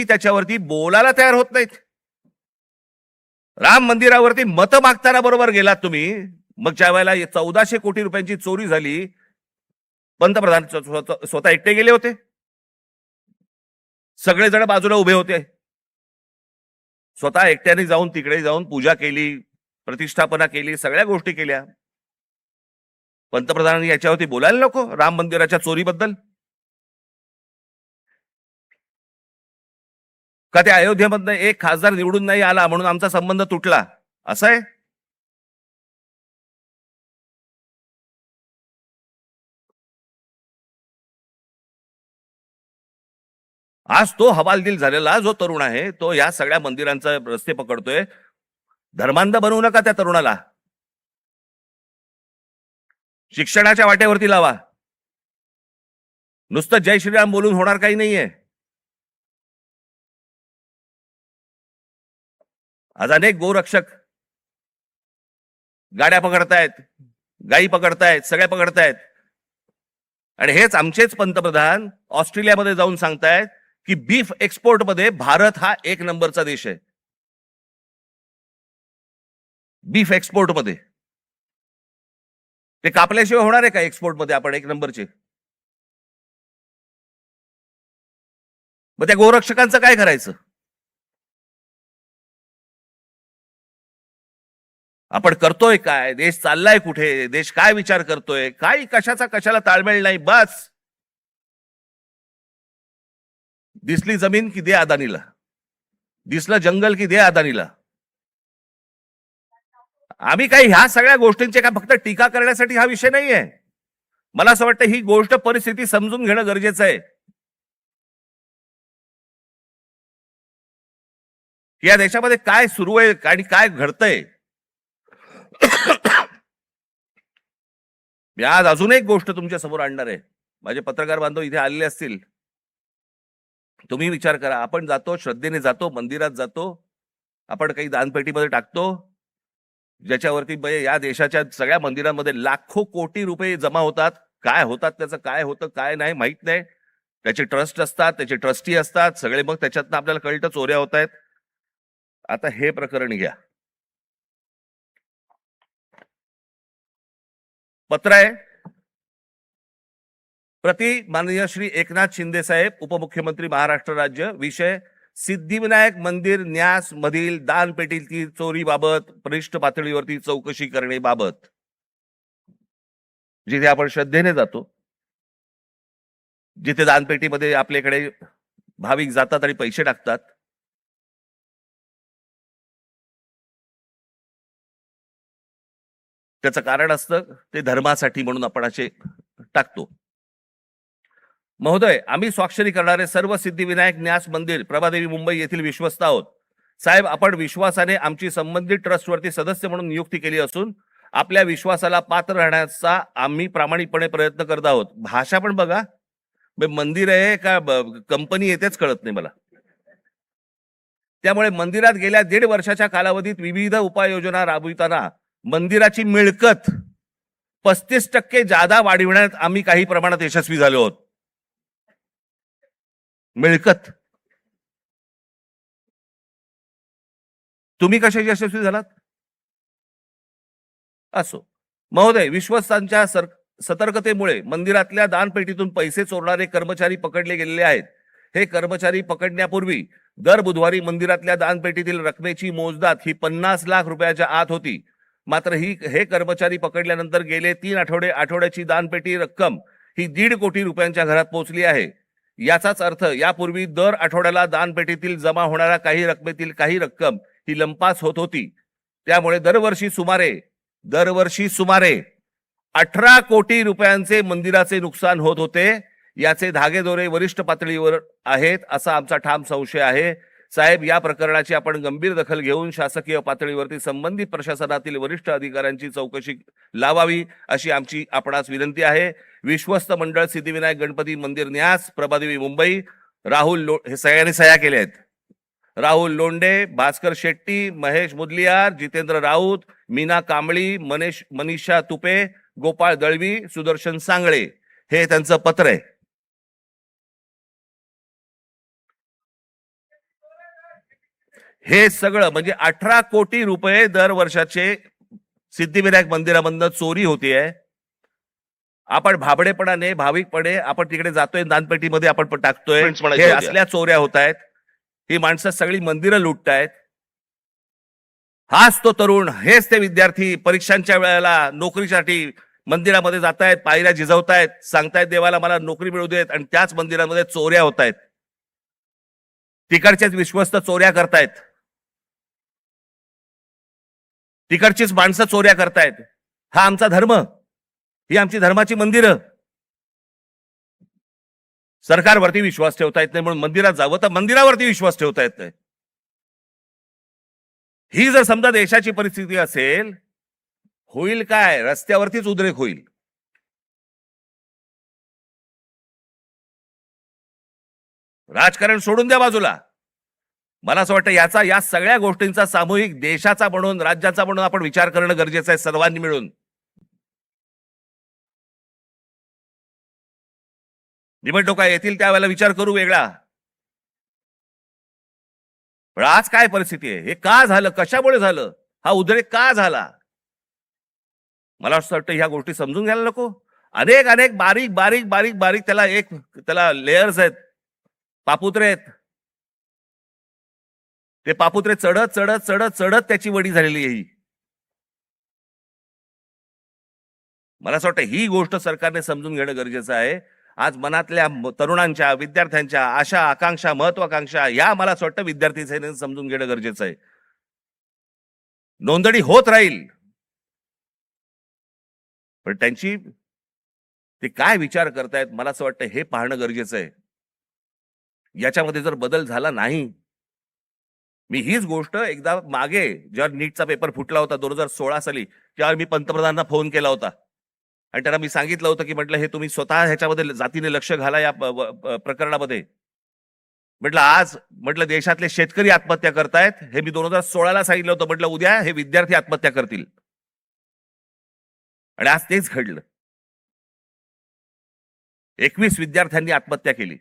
त्याच्यावरती बोलायला तयार होत नाहीत. राम मंदिरावरती मत मागताना बरोबर गेलात तुम्ही. मग ज्या वेळेला 1400 कोटी रुपयांची चोरी झाली, पंतप्रधान स्वतः एकटे गेले होते, सगळेजण बाजूला उभे होते. स्वतः एकट्याने जाऊन तिकडे जाऊन पूजा केली, प्रतिष्ठापना केली, सगळ्या गोष्टी केल्या. पंतप्रधानांनी याच्यावरती बोलायला नको राम मंदिराच्या चोरीबद्दल? का त्या अयोध्येमधनं एक खासदार निवडून नाही आला म्हणून आमचा संबंध तुटला, असं आहे? आज तो हवालदिल झालेला जो तरुण आहे तो या सगळ्या मंदिरांचा रस्ते पकडतोय. धर्मांध बनवू नका त्या तरुणाला. शिक्षणाच्या वाट्यावरती लावा. नुसतं जय श्रीराम बोलून होणार काही नाहीये. आज अनेक गोरक्षक गाड्या पकडतायत, गायी पकडतायत, सगळ्या पकडतायत. आणि हेच आमचेच पंतप्रधान ऑस्ट्रेलियामध्ये जाऊन सांगतायत की बीफ एक्सपोर्ट मध्ये भारत हा 1 नंबरचा देश आहे. बीफ एक्सपोर्ट मध्ये ते कापल्याशिवाय होणार आहे का एक्सपोर्ट मध्ये आपण 1 नंबरचे? मग त्या गोरक्षकांचं काय करायचं? आपण करतोय काय? देश चाललाय कुठे? देश काय विचार करतोय? काय कशाचा कशाला ताळमेळ नाही. बस दिसली जमीन की दे अदानीला, दिसलं जंगल की दे अदानीला. आम्ही काही ह्या सगळ्या गोष्टींचे काय फक्त टीका करण्यासाठी हा विषय नाहीये. मला असं वाटतं ही गोष्ट परिस्थिती समजून घेणं गरजेचं आहे की या देशामध्ये काय सुरू आहे आणि काय घडतंय. मी आज अजून एक गोष्ट तुमच्या समोर आणणार आहे. माझे पत्रकार बांधव इथे आलेले असतील, तुम्ही विचार करा. आपण जातो, श्रद्धेने जातो, मंदिरात जातो, आपण काही दानपेटीमध्ये टाकतो, ज्याच्यावरती या देशाच्या सगळ्या मंदिरांमध्ये लाखो कोटी रुपये जमा होतात. काय होतात त्याचं, काय होतं काय नाही माहित नाही. त्याचे ट्रस्ट असतात, त्याचे ट्रस्टी असतात सगळे. मग त्याच्यातनं आपल्याला कळतं चोऱ्या होत आहेत. आता हे प्रकरण घ्या. पत्र आहे प्रति माननीय श्री एकनाथ शिंदे साहेब, उपमुख्यमंत्री महाराष्ट्र राज्य. विषय सिद्धिविनायक मंदिर न्यास मधील दानपेटीतील चोरीबाबत वरिष्ठ पातळीवरती चौकशी करण्याबाबत. जिथे आपण श्रद्धेने जातो, जिथे दानपेटीमध्ये आपल्याकडे भाविक जातात आणि पैसे टाकतात, त्याचं कारण असतं ते धर्मासाठी म्हणून आपण असे टाकतो. महोदय, आम्ही स्वाक्षरी करणारे सर्व सिद्धिविनायक न्यास मंदिर प्रभादेवी मुंबई येथील विश्वस्त आहोत. साहेब, आपण विश्वासाने आमची संबंधित ट्रस्टवरती सदस्य म्हणून नियुक्ती केली असून आपल्या विश्वासाला पात्र राहण्याचा आम्ही प्रामाणिकपणे प्रयत्न करत आहोत. भाषा पण बघा. मंदिर आहे का कंपनी येतेच कळत नाही मला. त्यामुळे मंदिरात गेल्या 1.5 वर्षाच्या कालावधीत विविध उपाययोजना राबविताना मंदिराची मिळकत 35% जादा वाढविण्यात आम्ही काही प्रमाणात यशस्वी झालो आहोत. मिळकत तुम्ही कशा यशस्वी झालात? असो. महोदय, विश्वस्तांच्या सतर्कतेमुळे मंदिरातल्या दानपेटीतून पैसे चोरणारे कर्मचारी पकडले गेलेले आहेत. हे कर्मचारी पकडण्यापूर्वी दर बुधवारी मंदिरातल्या दानपेटीतील रकमेची मोजदाद ही 50 लाख रुपयाच्या आत होती. मात्र हे कर्मचारी पकडल्यानंतर गेले 3 आठवड्याची दानपेटी रक्कम ही 1.5 कोटी रुपयांच्या घरात पोहोचली आहे. याचाच अर्थ यापूर्वी दर आठवड्याला दानपेटीतील जमा होणाऱ्या काही रकमेतील काही रक्कम ही लंपास होत होती. त्यामुळे दरवर्षी सुमारे 18 कोटी रुपयांचे मंदिराचे नुकसान होत होते. याचे धागेदोरे वरिष्ठ पातळीवर आहेत असा आमचा ठाम संशय आहे. साहेब, या प्रकरणाची आपण गंभीर दखल घेऊन शासकीय पातळीवरती संबंधित प्रशासनातील वरिष्ठ अधिकाऱ्यांची चौकशी लावावी अशी आमची आपणास विनंती आहे. विश्वस्त मंडळ सिद्धिविनायक गणपती मंदिर न्यास प्रभादेवी मुंबई. राहुल हे सगळ्यांनी सह्या केल्या आहेत. राहुल लोंढे, भास्कर शेट्टी, महेश मुदलियार, जितेंद्र राऊत, मीना कांबळी, मनीषा तुपे, गोपाळ दळवी, सुदर्शन सांगळे हे त्यांचं पत्र आहे. हे सगळं म्हणजे 18 कोटी रुपये दर वर्षाचे सिद्धिविनायक मंदिरामधनं चोरी होतीये. आपण भाबडेपणाने भाविकपणे आपण तिकडे जातोय, दानपेटीमध्ये आपण टाकतोय. Friends म्हणायचे हे होते. असल्या चोऱ्या होत आहेत. ही माणसं सगळी मंदिरं लुटतायत. हाच तो तरुण, हेच ते विद्यार्थी परीक्षांच्या वेळेला नोकरीसाठी मंदिरामध्ये जातायत, पायऱ्या झिजवतायत, सांगतायत देवाला मला नोकरी मिळू देत, आणि त्याच मंदिरामध्ये चोऱ्या होत आहेत. तिकडचेच विश्वस्त चोऱ्या करतायत. तिकडचीच माणसं चोऱ्या करतायत. हा आमचा धर्म, ही आमची धर्माची मंदिरं. सरकारवरती विश्वास ठेवता येत नाही म्हणून मंदिरात जावं, तर मंदिरावरती विश्वास ठेवता येत नाही. ही जर समजा देशाची परिस्थिती असेल, होईल काय? रस्त्यावरतीच उद्रेक होईल. राजकारण सोडून द्या बाजूला. मला असं वाटतं या सगळ्या गोष्टींचा सामूहिक देशाचा म्हणून, राज्याचा म्हणून आपण विचार करणं गरजेचं आहे, सर्वांनी मिळून. निवडणुका येतील त्यावेळेला विचार करू वेगळा. पण आज काय परिस्थिती आहे? हे का झालं? कशामुळे झालं? हा उद्रेक का झाला? मला असं वाटतं ह्या गोष्टी समजून घ्यायला नको. अनेक अनेक बारीक बारीक बारीक बारीक त्याला लेयर्स आहेत, पापुत्रे आहेत. ते पापुत्रे चढत चढत चढत चढत त्याची वडी झालेली आहे. मला असं वाटतं ही गोष्ट सरकारने समजून घेणं गरजेचं आहे. आज मनातल्या तरुणांच्या, विद्यार्थ्यांच्या आशा, आकांक्षा, महत्वाकांक्षा या मला असं वाटतं विद्यार्थी सेनेने समजून घेणं गरजेचं आहे. नोंदणी होत राहील, पण त्यांची ते काय विचार करतायत मला असं वाटतं हे पाहणं गरजेचं आहे. याच्यामध्ये जर बदल झाला नाही, मी हीच गोष्ट एकदा मागे जेव्हा नीटचा पेपर फुटला होता 2016 साली, तेव्हा मी पंतप्रधानांना फोन केला होता आणि त्यांना मी सांगितलं होतं की म्हटलं हे तुम्ही स्वतः ह्याच्यामध्ये जातीने लक्ष घाला या प्रकरणामध्ये. म्हटलं आज म्हटलं देशातले शेतकरी आत्महत्या करतायत, हे मी 2016ला सांगितलं होतं. म्हटलं उद्या हे विद्यार्थी आत्महत्या करतील, आणि आज तेच घडलं. 21 विद्यार्थ्यांनी आत्महत्या केली.